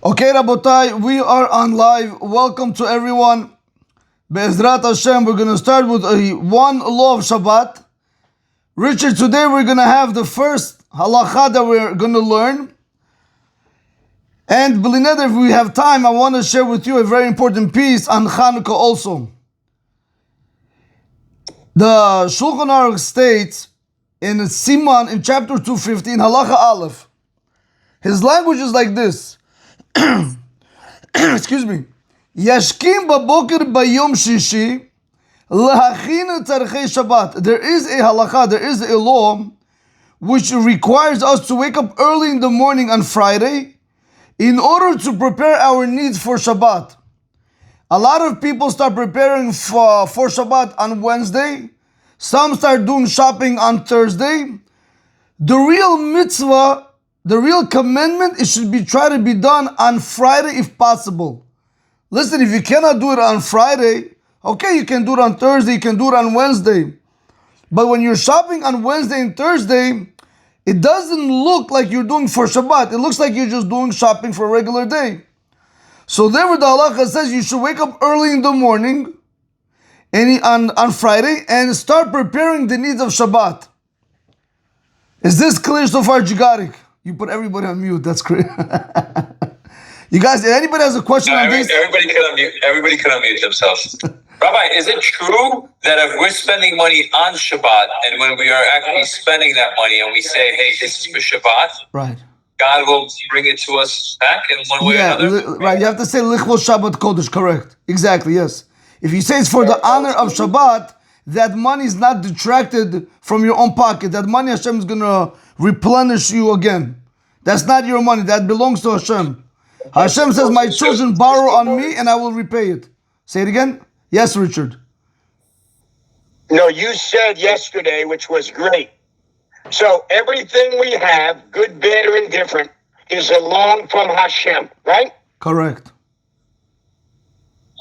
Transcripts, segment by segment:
Okay, Rabotai, we are on live. Welcome to everyone. Be'ezrat Hashem, we're going to start with one law of Shabbat. Richard, today we're going to have the first halakha that we're going to learn. And Belineda, if we have time, I want to share with you a very important piece on Hanukkah also. The Shulchan Aruch states in Siman, in chapter 215, halakha Aleph, his language is like this. Excuse me. Yashkim baboker bayom shishi lahachin tzarchei Shabbat. There is a halakha, there is a law which requires us to wake up early in the morning on Friday in order to prepare our needs for Shabbat. A lot of people start preparing for Shabbat on Wednesday. Some start doing shopping on Thursday. The real mitzvah, the real commandment, it should be try to be done on Friday if possible. Listen, if you cannot do it on Friday, okay, you can do it on Thursday, you can do it on Wednesday. But when you're shopping on Wednesday and Thursday, it doesn't look like you're doing for Shabbat. It looks like you're just doing shopping for a regular day. So therefore the halakha says you should wake up early in the morning on Friday and start preparing the needs of Shabbat. Is this clear so far, Jigarik? You put everybody on mute. That's great. You guys, if anybody has a question on this? Everybody can unmute themselves. Rabbi, is it true that if we're spending money on Shabbat and when we are actually spending that money and we say, hey, this is for Shabbat, right, God will bring it to us back in one way or another? Right, you have to say Lichvos Shabbat Kodesh, correct. Exactly, yes. If you say it's for the honor of Shabbat, that money is not detracted from your own pocket. That money Hashem is going to replenish you again. That's not your money. That belongs to Hashem. Hashem says, my children borrow on me and I will repay it. Say it again. Yes, Richard. No, you said yesterday, which was great. So everything we have, good, bad, or indifferent, is a loan from Hashem, right? Correct.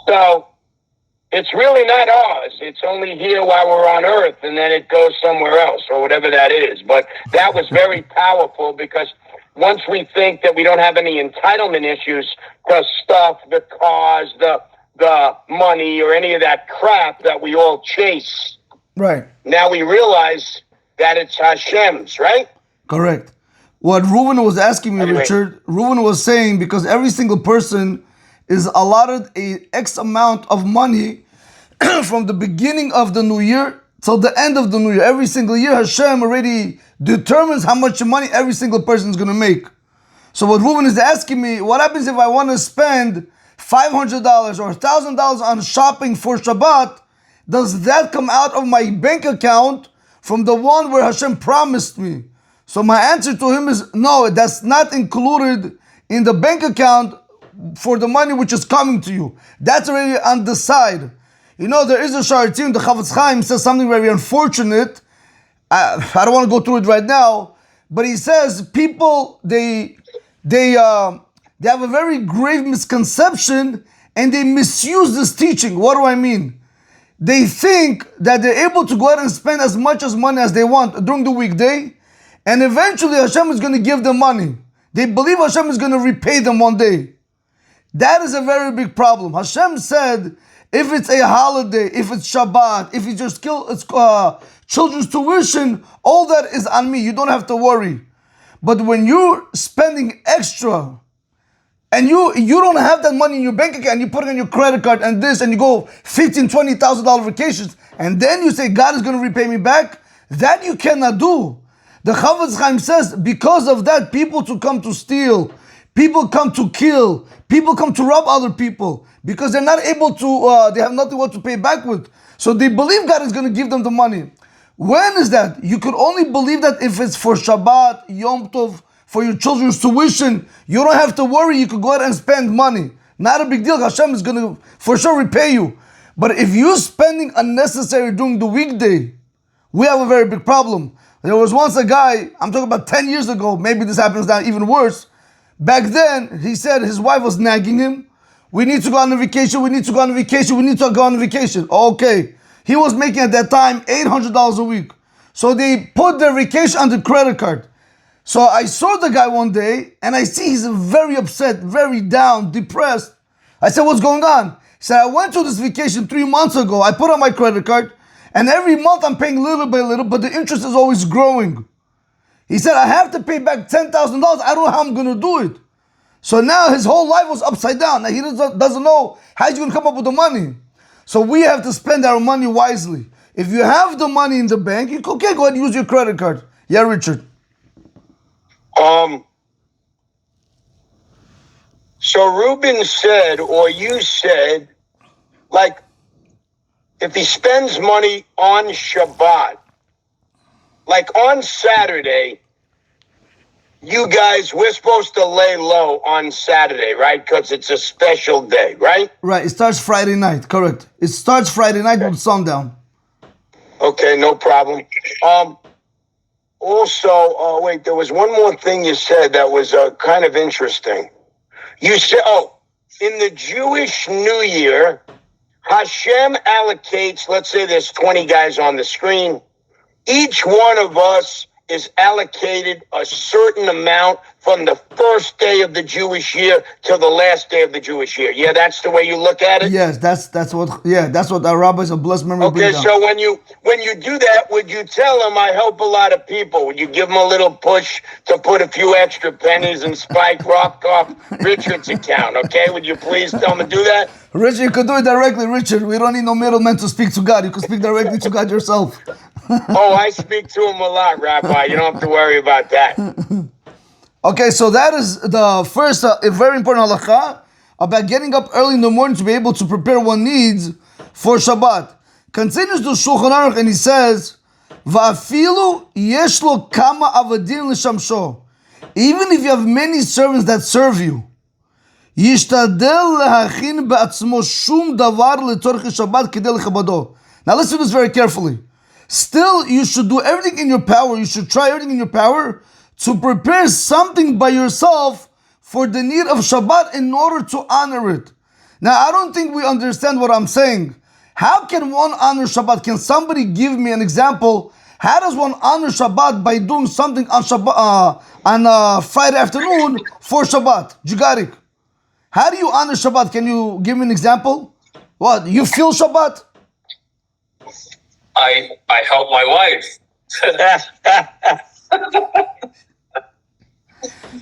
So it's really not ours. It's only here while we're on earth, and then it goes somewhere else, or whatever that is. But that was very powerful, because once we think that we don't have any entitlement issues, the stuff, the cars, the money, or any of that crap that we all chase. Right. Now we realize that it's Hashem's, right? Correct. What Reuven was asking me, Richard, Reuven was saying, because every single person is allotted a X amount of money from the beginning of the new year till the end of the new year. Every single year, Hashem already determines how much money every single person is going to make. So what Reuven is asking me, what happens if I want to spend $500 or $1,000 on shopping for Shabbat? Does that come out of my bank account from the one where Hashem promised me? So my answer to him is, no, that's not included in the bank account for the money which is coming to you. That's already on the side. You know, there is a Sharatim, the Rav Chaim says something very unfortunate. I don't want to go through it right now, but he says people, they have a very grave misconception and they misuse this teaching. What do I mean? They think that they're able to go ahead and spend as much as money as they want during the weekday, and eventually Hashem is going to give them money. They believe Hashem is going to repay them one day. That is a very big problem. Hashem said, if it's a holiday, if it's Shabbat, if it's just children's tuition, all that is on me. You don't have to worry. But when you're spending extra and you don't have that money in your bank account, you put it on your credit card and this, and you go $15,000, $20,000 vacations, and then you say God is going to repay me back, that you cannot do. The Rav Chaim says, because of that, people to come to steal, people come to kill, people come to rob other people, because they're not able to, they have nothing what to pay back with. So they believe God is going to give them the money. When is that? You could only believe that if it's for Shabbat, Yom Tov, for your children's tuition. You don't have to worry. You could go ahead and spend money. Not a big deal. Hashem is going to for sure repay you. But if you're spending unnecessary during the weekday, we have a very big problem. There was once a guy, I'm talking about 10 years ago, maybe this happens now even worse. Back then, he said his wife was nagging him. We need to go on a vacation, we need to go on a vacation, we need to go on a vacation. Okay. He was making at that time $800 a week. So they put their vacation on the credit card. So I saw the guy one day, and I see he's very upset, very down, depressed. I said, what's going on? He said, I went to this vacation 3 months ago. I put on my credit card, and every month I'm paying little by little, but the interest is always growing. He said, I have to pay back $10,000. I don't know how I'm going to do it. So now his whole life was upside down. Now he doesn't know how he's going to come up with the money. So we have to spend our money wisely. If you have the money in the bank, you go ahead and use your credit card. Yeah, Richard. So Ruben said, or you said, like, if he spends money on Shabbat, like on Saturday, you guys, we're supposed to lay low on Saturday, right? Because it's a special day, right? Right. It starts Friday night. Correct. It starts Friday night with sundown. Okay, no problem. Also, wait, there was one more thing you said that was kind of interesting. You said, in the Jewish New Year, Hashem allocates, let's say there's 20 guys on the screen. Each one of us is allocated a certain amount from the first day of the Jewish year to the last day of the Jewish year. Yeah, that's the way you look at it? Yes, that's what our rabbis of blessed memory Okay, so when you do that, would you tell them I help a lot of people? Would you give them a little push to put a few extra pennies in Spike Rock off Richard's account, okay? Would you please tell them to do that? Richard, you could do it directly, Richard. We don't need no middleman to speak to God. You can speak directly to God yourself. I speak to him a lot, Rabbi. You don't have to worry about that. Okay, so that is the first a very important halakha about getting up early in the morning to be able to prepare one needs for Shabbat. Continues to Shulchan Aruch and he says, "Va'afilu yesh lo kama avadim l'shamsho." Even if you have many servants that serve you, yishtadel lehachin be'atzmo shum davar letzorchei Shabbat kedei lechabado. Now listen to this very carefully. Still, you should do everything in your power. You should try everything in your power to prepare something by yourself for the need of Shabbat in order to honor it. Now, I don't think we understand what I'm saying. How can one honor Shabbat? Can somebody give me an example? How does one honor Shabbat by doing something on Shabbat on Friday afternoon for Shabbat? Jigarik. How do you honor Shabbat? Can you give me an example? What? You feel Shabbat? I help my wife.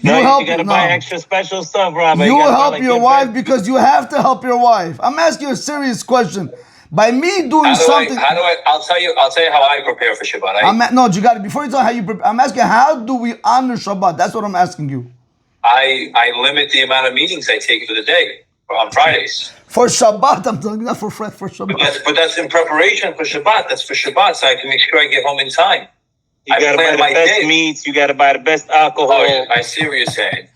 You gotta buy extra special stuff, Robert. You help your wife because you have to help your wife. I'm asking you a serious question. By me doing something, I'll tell you how I prepare for Shabbat. No, you got it. Before you tell how you prepare, I'm asking how do we honor Shabbat? That's what I'm asking you. I limit the amount of meetings I take for the day on Fridays. For Shabbat, I'm telling you, not for Shabbat. But that's in preparation for Shabbat. That's for Shabbat, so I can make sure I get home in time. You gotta buy the best meats. You gotta buy the best alcohol. Oh, I see what you're saying.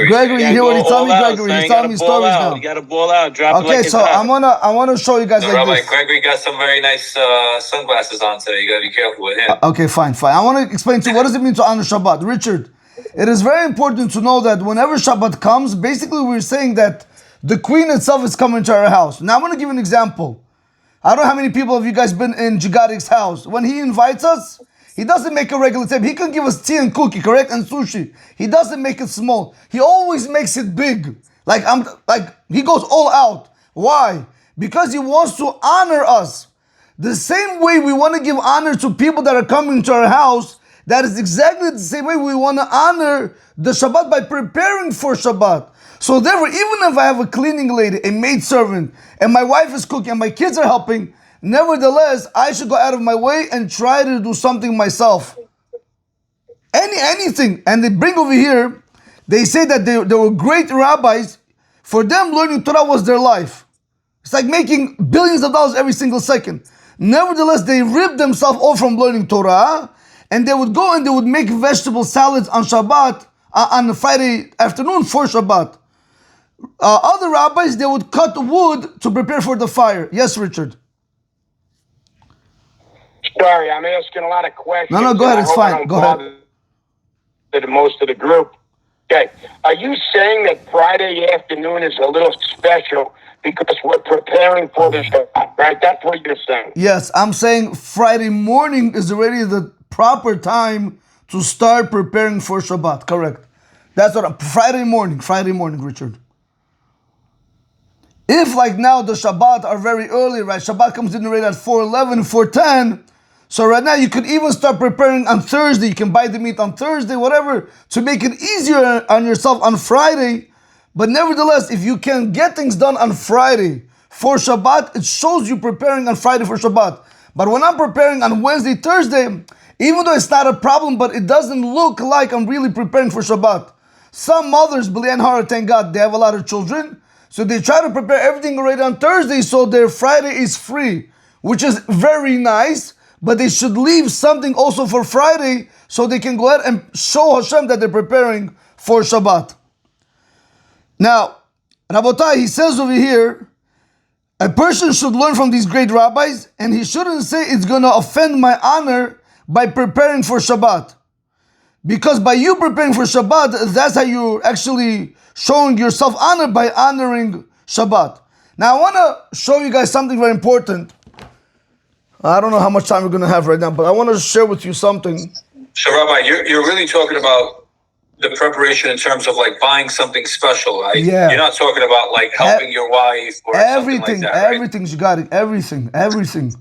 Gregory, you hear what he's telling me, Gregory? He's telling me stories now. You gotta ball out. Drop okay, so I wanna show you guys like Rabbi, this. Gregory got some very nice sunglasses on today. You gotta be careful with him. Okay, fine. I want to explain to you what does it mean to honor Shabbat. Richard, it is very important to know that whenever Shabbat comes, basically we're saying that the queen itself is coming to our house. Now I'm gonna give an example. I don't know how many people have you guys been in Jigarik's house. When he invites us, he doesn't make a regular table. He can give us tea and cookie, correct? And sushi. He doesn't make it small. He always makes it big. Like he goes all out. Why? Because he wants to honor us. The same way we want to give honor to people that are coming to our house, that is exactly the same way we want to honor the Shabbat by preparing for Shabbat. So therefore, even if I have a cleaning lady, a maid servant, and my wife is cooking and my kids are helping, nevertheless, I should go out of my way and try to do something myself. Anything. And they bring over here, they say that they were great rabbis. For them, learning Torah was their life. It's like making billions of dollars every single second. Nevertheless, they ripped themselves off from learning Torah, and they would go and they would make vegetable salads on Shabbat, on Friday afternoon for Shabbat. Other rabbis, they would cut wood to prepare for the fire. Yes, Richard? Sorry, I'm asking a lot of questions. No, go ahead. It's fine. Go ahead. Most of the group. Okay. Are you saying that Friday afternoon is a little special because we're preparing for the Shabbat, right? That's what you're saying. Yes, I'm saying Friday morning is already the proper time to start preparing for Shabbat. Correct. That's what Friday morning, Richard. If like now the Shabbat are very early, right? Shabbat comes in right at 4:11, 4:10. So right now you could even start preparing on Thursday. You can buy the meat on Thursday, whatever, to make it easier on yourself on Friday. But nevertheless, if you can get things done on Friday for Shabbat, it shows you preparing on Friday for Shabbat. But when I'm preparing on Wednesday, Thursday, even though it's not a problem, but it doesn't look like I'm really preparing for Shabbat. Some mothers, B'lian Hara, thank God, they have a lot of children. So they try to prepare everything already on Thursday so their Friday is free, which is very nice. But they should leave something also for Friday so they can go ahead and show Hashem that they're preparing for Shabbat. Now, Rabotai, he says over here, a person should learn from these great rabbis, and he shouldn't say it's going to offend my honor by preparing for Shabbat. Because by you preparing for Shabbat, that's how you're actually showing yourself honor by honoring Shabbat. Now, I want to show you guys something very important. I don't know how much time we're going to have right now, but I want to share with you something. So, Rabbi, you're really talking about the preparation in terms of like buying something special, right? Yeah. You're not talking about like helping your wife or everything, something like that, right? everything, you got it. Everything.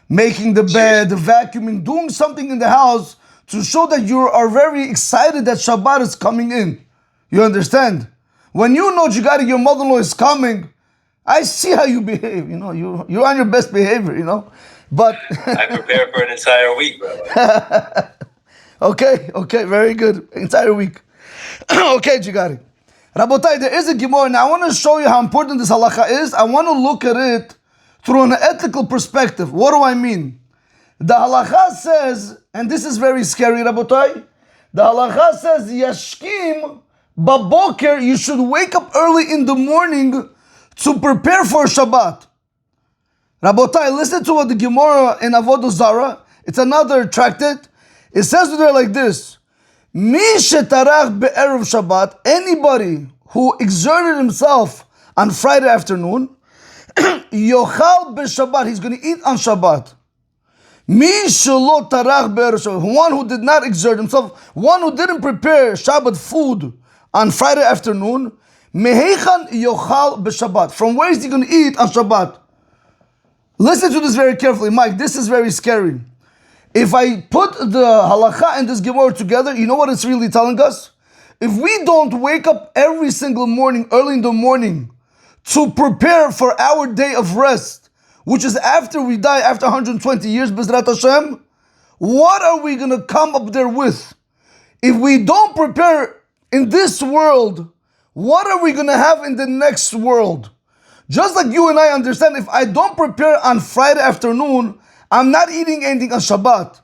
Making the bed, the vacuuming, doing something in the house to show that you are very excited that Shabbat is coming in. You understand? When you know your mother-in-law is coming, I see how you behave. You know, you're on your best behavior. You know. But I prepare for an entire week, brother. Okay, very good. Entire week. Okay, Jigari. Rabotai, there is a Gemara. Now I want to show you how important this halacha is. I want to look at it through an ethical perspective. What do I mean? The halacha says, and this is very scary, Rabotai. The halacha says, Yashkim baboker, you should wake up early in the morning to prepare for Shabbat. Rabotai, listen to what the Gemara in Avodah Zarah, it's another tractate. It says there like this: Mi shetarach be'erev Shabbat, anybody who exerted himself on Friday afternoon, yochal be'Shabbat, he's going to eat on Shabbat. Mi shelo tarach be'erev Shabbat, one who did not exert himself, one who didn't prepare Shabbat food on Friday afternoon, mehechan yochal be'Shabbat, from where is he going to eat on Shabbat? Listen to this very carefully, Mike. This is very scary. If I put the halakha and this Gemara together, you know what it's really telling us? If we don't wake up every single morning, early in the morning, to prepare for our day of rest, which is after we die, after 120 years, B'ezrat Hashem, what are we going to come up there with? If we don't prepare in this world, what are we going to have in the next world? Just like you and I understand, if I don't prepare on Friday afternoon, I'm not eating anything on Shabbat.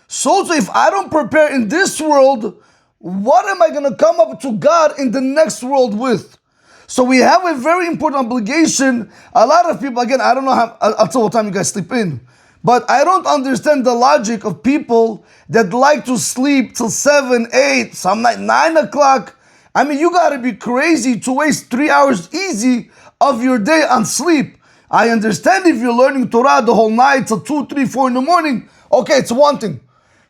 So if I don't prepare in this world, what am I going to come up to God in the next world with? So we have a very important obligation. A lot of people, again, I don't know how, until what time you guys sleep in, but I don't understand the logic of people that like to sleep till 7, 8, some night 9 o'clock. I mean, you got to be crazy to waste 3 hours easy of your day on sleep. I understand if you're learning Torah the whole night till 2, 3, 4 in the morning, okay, it's one thing.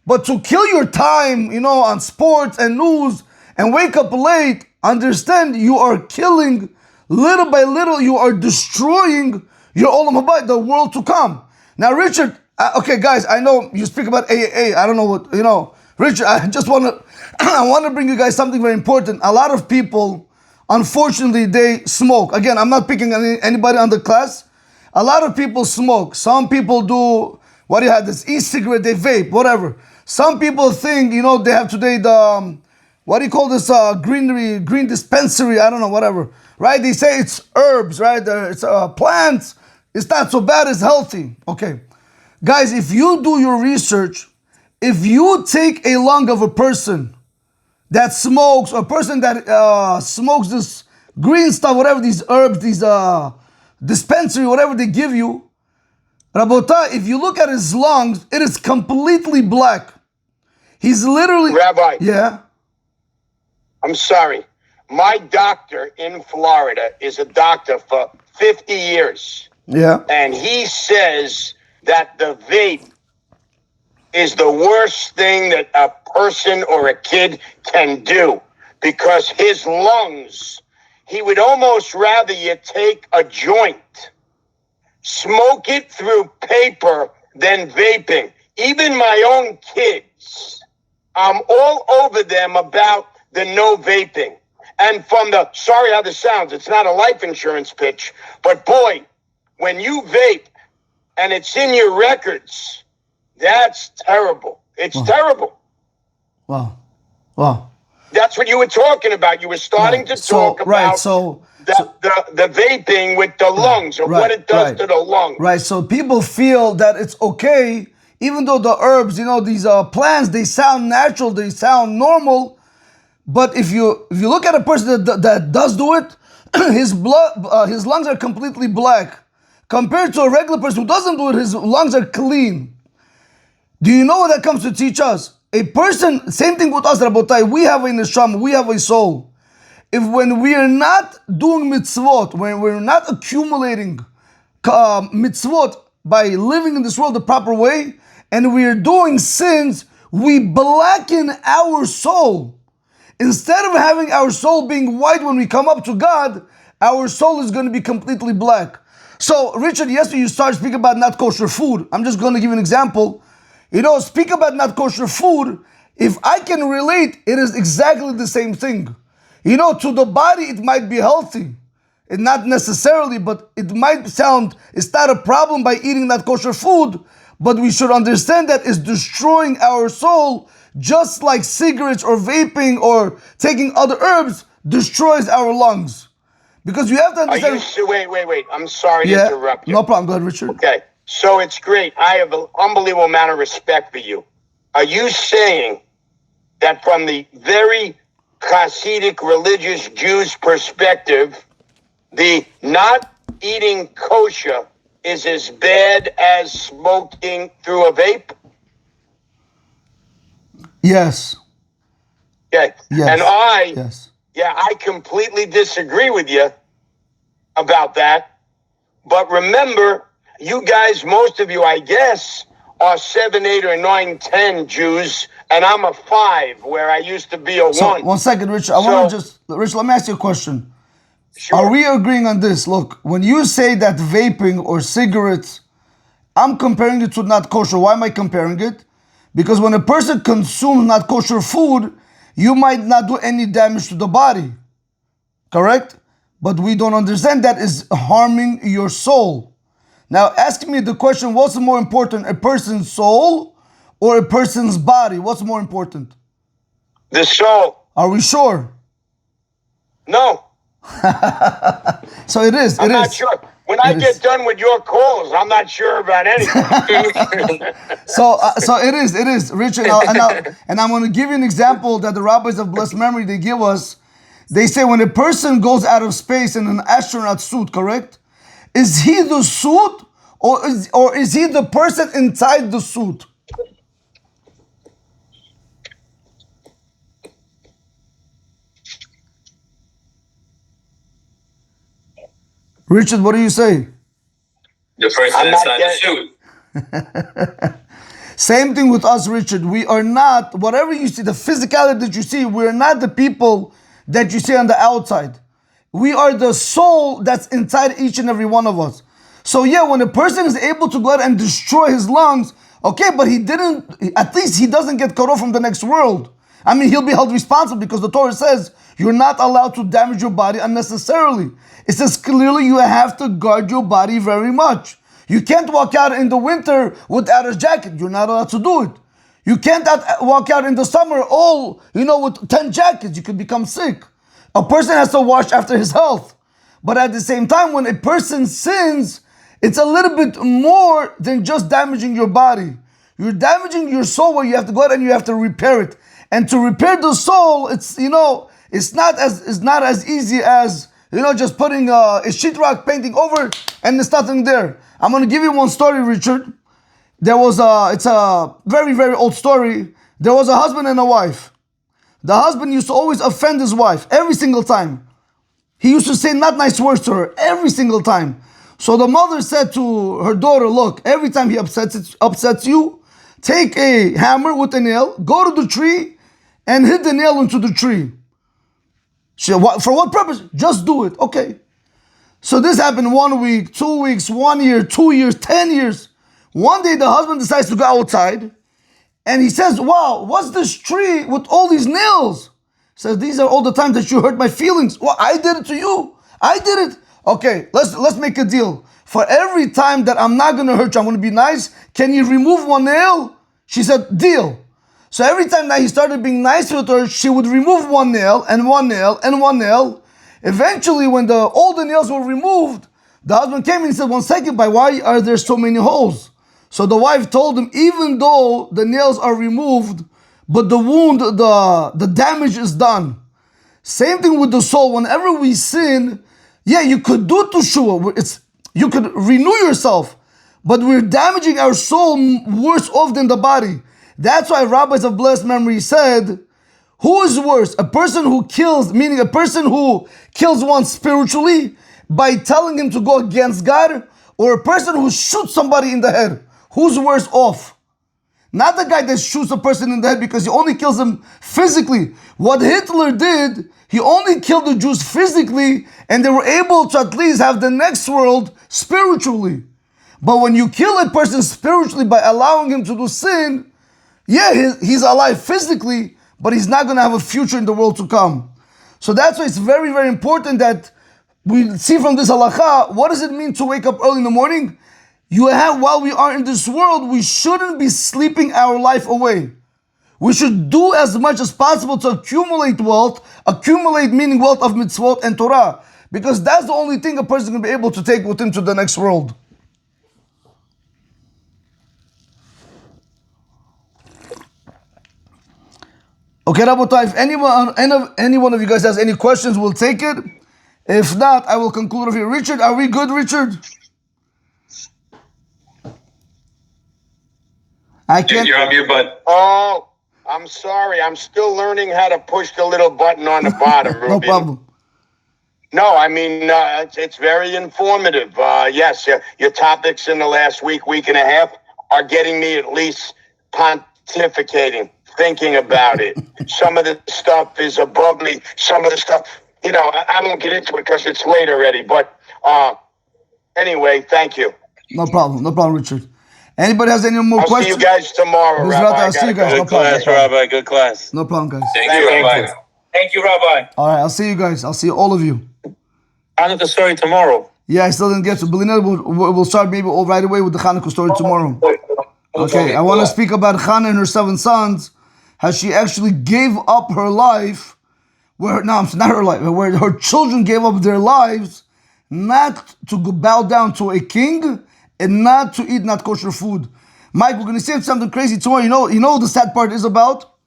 But to kill your time, on sports and news and wake up late, understand you are killing, little by little, you are destroying your Olam Haba, the world to come. Now, Richard, okay, guys, I know you speak about AAA. I don't know what, Richard, I want to bring you guys something very important. A lot of people, unfortunately, they smoke. Again, I'm not picking anybody on the class. A lot of people smoke. Some people do, this e-cigarette, they vape, whatever. Some people think, they have today the, green dispensary, I don't know, whatever. Right? They say it's herbs, right? It's plants. It's not so bad, it's healthy. Okay. Guys, if you do your research, if you take a lung of a person that smokes, or a person that smokes this green stuff, whatever, these herbs, these dispensary, whatever they give you, Rabota, if you look at his lungs, it is completely black. He's literally... Rabbi. Yeah? I'm sorry. My doctor in Florida is a doctor for 50 years. Yeah. And he says that the vape is the worst thing that a person or a kid can do, because his lungs, he would almost rather you take a joint, smoke it through paper than vaping. Even my own kids, I'm all over them about the no vaping. And from the, sorry how this sounds, it's not a life insurance pitch, but boy, when you vape and it's in your records, that's terrible. It's terrible. Wow. Wow. That's what you were talking about. You were starting to talk about the vaping with the lungs, or what it does to the lungs. Right. So people feel that it's okay, even though the herbs, these plants, they sound natural, they sound normal. But if you look at a person that does do it, his lungs are completely black. Compared to a regular person who doesn't do it, his lungs are clean. Do you know what that comes to teach us? A person, same thing with us, Rabotai, we have a neshama, we have a soul. If when we are not doing mitzvot, when we're not accumulating mitzvot by living in this world the proper way, and we are doing sins, we blacken our soul. Instead of having our soul being white when we come up to God, our soul is going to be completely black. So, Richard, yesterday you started speaking about not kosher food. I'm just going to give you an example. Speak about not kosher food. If I can relate, it is exactly the same thing. To the body, it might be healthy. It not necessarily, but it might sound, it's not a problem by eating not kosher food, but we should understand that it's destroying our soul, just like cigarettes or vaping or taking other herbs destroys our lungs. Because you have to understand. Wait. I'm sorry to interrupt you. No problem. Go ahead, Richard. Okay. So it's great. I have an unbelievable amount of respect for you. Are you saying that from the very Hasidic religious Jews' perspective, the not eating kosher is as bad as smoking through a vape? Yes. Okay. Yes. And I completely disagree with you about that. But remember, you guys, most of you, I guess, are 7, 8, or 9, 10 Jews, and I'm a 5, where I used to be a 1. 1 second, Rich. Rich, let me ask you a question. Sure. Are we agreeing on this? Look, when you say that vaping or cigarettes, I'm comparing it to not kosher. Why am I comparing it? Because when a person consumes not kosher food, you might not do any damage to the body. Correct? But we don't understand that is harming your soul. Now, ask me the question, what's more important, a person's soul or a person's body? What's more important? The soul. Are we sure? No. So it is. I'm not sure. When I get done with your calls, I'm not sure about anything. So it is, Richard. And I'm going to give you an example that the rabbis of blessed memory, they give us. They say when a person goes out of space in an astronaut suit, correct? Is he the suit or is he the person inside the suit? Richard, what do you say? The person inside the suit. Same thing with us, Richard. We are not, whatever you see, the physicality that you see, we're not the people that you see on the outside. We are the soul that's inside each and every one of us. So yeah, when a person is able to go out and destroy his lungs, okay, but at least he doesn't get cut off from the next world. I mean, he'll be held responsible because the Torah says you're not allowed to damage your body unnecessarily. It says clearly you have to guard your body very much. You can't walk out in the winter without a jacket. You're not allowed to do it. You can't walk out in the summer with 10 jackets. You could become sick. A person has to watch after his health. But at the same time, when a person sins, it's a little bit more than just damaging your body. You're damaging your soul where you have to go out and you have to repair it. And to repair the soul, it's not as easy as just putting a sheetrock painting over it and there's nothing there. I'm going to give you one story, Richard. It's a very, very old story. There was a husband and a wife. The husband used to always offend his wife every single time. He used to say not nice words to her every single time. So the mother said to her daughter, look, every time he upsets you, take a hammer with a nail, go to the tree, and hit the nail into the tree. So for what purpose? Just do it. Okay. So this happened 1 week, 2 weeks, 1 year, 2 years, 10 years. One day the husband decides to go outside and he says, wow, what's this tree with all these nails? He says, these are all the times that you hurt my feelings. Well, I did it to you. I did it. Okay, let's make a deal. For every time that I'm not going to hurt you, I'm going to be nice. Can you remove one nail? She said, deal. So every time that he started being nice with her, she would remove one nail and one nail and one nail. Eventually, when all the nails were removed, the husband came and he said, 1 second, why are there so many holes? So the wife told him, even though the nails are removed, but the wound, the damage is done. Same thing with the soul. Whenever we sin, yeah, you could do teshuvah. You could renew yourself, but we're damaging our soul worse off than the body. That's why rabbis of blessed memory said, who is worse? A person who kills, meaning a person who kills one spiritually by telling him to go against God, or a person who shoots somebody in the head? Who's worse off? Not the guy that shoots a person in the head because he only kills him physically. What Hitler did, he only killed the Jews physically, and they were able to at least have the next world spiritually. But when you kill a person spiritually by allowing him to do sin, yeah, he's alive physically, but he's not going to have a future in the world to come. So that's why it's very, very important that we see from this halakha, what does it mean to wake up early in the morning? While we are in this world, we shouldn't be sleeping our life away. We should do as much as possible to accumulate wealth, meaning wealth of mitzvot and Torah, because that's the only thing a person can be able to take with him to the next world. Okay, Rabotai, if any one of you guys has any questions, we'll take it. If not, I will conclude over here. Richard, are we good, Richard? I can't. You're on mute, bud. Oh, I'm sorry. I'm still learning how to push the little button on the bottom, Ruben. No problem. No, I mean, it's very informative. Yes, your topics in the last week and a half are getting me at least pontificating, thinking about it. Some of the stuff is above me. Some of the stuff, I won't get into it because it's late already. But anyway, thank you. No problem, Richard. Anybody has any more questions? I'll see you guys tomorrow, Rabbi. I'll see you guys. Good class, Rabbi. Good class. No problem, guys. Thank you, Rabbi. Thank you, Rabbi. All right, I'll see you guys. I'll see all of you. Hanukkah story tomorrow. Yeah, I still didn't get to. Belina, we'll start maybe right away with the Hanukkah story tomorrow. Okay, I want to speak about Hannah and her 7 sons. How she actually gave up her life, where her children gave up their lives, not to bow down to a king and not to eat not kosher food. Mike, we're going to say something crazy tomorrow. You know what the sad part is about?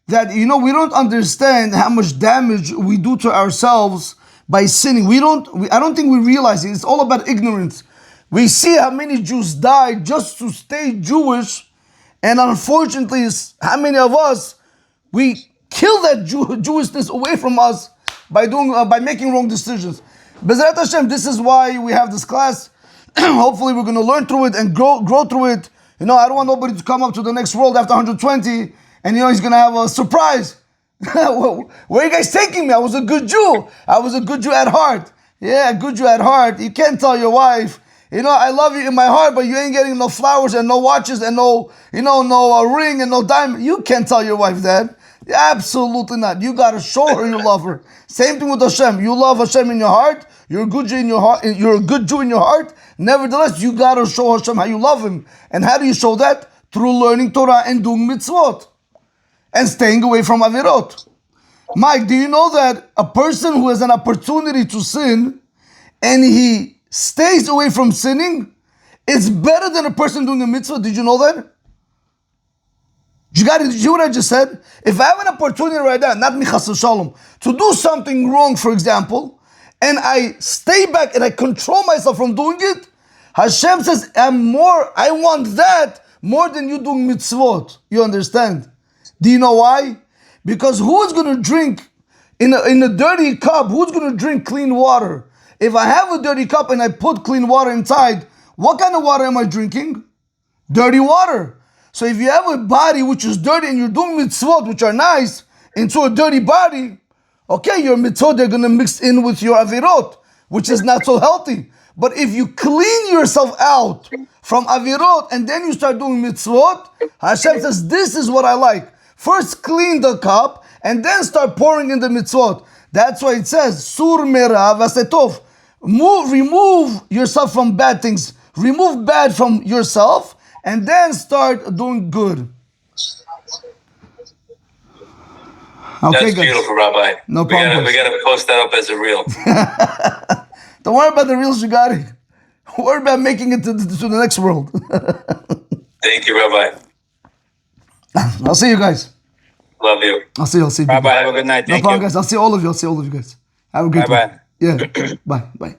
That, we don't understand how much damage we do to ourselves by sinning. I don't think we realize it. It's all about ignorance. We see how many Jews died just to stay Jewish, and unfortunately, how many of us, we kill that Jewishness away from us by making wrong decisions. Bezrat Hashem, this is why we have this class. Hopefully we're going to learn through it and grow through it. I don't want nobody to come up to the next world after 120 and he's going to have a surprise. Where are you guys taking me? I was a good Jew. I was a good Jew at heart. Yeah, a good Jew at heart. You can't tell your wife, I love you in my heart, but you ain't getting no flowers and no watches and no ring and no diamond. You can't tell your wife that. Absolutely not. You got to show her you love her. Same thing with Hashem. You love Hashem in your heart. You're a good Jew in your heart. You're a good Jew in your heart. Nevertheless, you got to show Hashem how you love Him. And how do you show that? Through learning Torah and doing mitzvot. And staying away from avirot. Mike, do you know that a person who has an opportunity to sin and he stays away from sinning, it's better than a person doing a mitzvah? Did you know that? Did you hear what I just said? If I have an opportunity right now, not michas shalom, to do something wrong, for example, and I stay back and I control myself from doing it, Hashem says, I want that more than you doing mitzvot. You understand? Do you know why? Because who's going to drink in a dirty cup? Who's going to drink clean water? If I have a dirty cup and I put clean water inside, what kind of water am I drinking? Dirty water. So if you have a body which is dirty and you're doing mitzvot which are nice into a dirty body, okay, your mitzvot, they're going to mix in with your avirot, which is not so healthy. But if you clean yourself out from avirot and then you start doing mitzvot, Hashem says, this is what I like. First clean the cup and then start pouring in the mitzvot. That's why it says, Sur mera vasetov. Remove yourself from bad things. Remove bad from yourself and then start doing good. Okay, That's guys. beautiful, Rabbi. No problem. We gotta post that up as a reel. Don't worry about the reels, you got it. Worry about making it to the next world. Thank you, Rabbi. I'll see you guys. Love you. I'll see you. Rabbi, have a good night. No Thank problem, you. guys. I'll see all of you. Guys. Have a great Bye-bye. one. Yeah. Bye.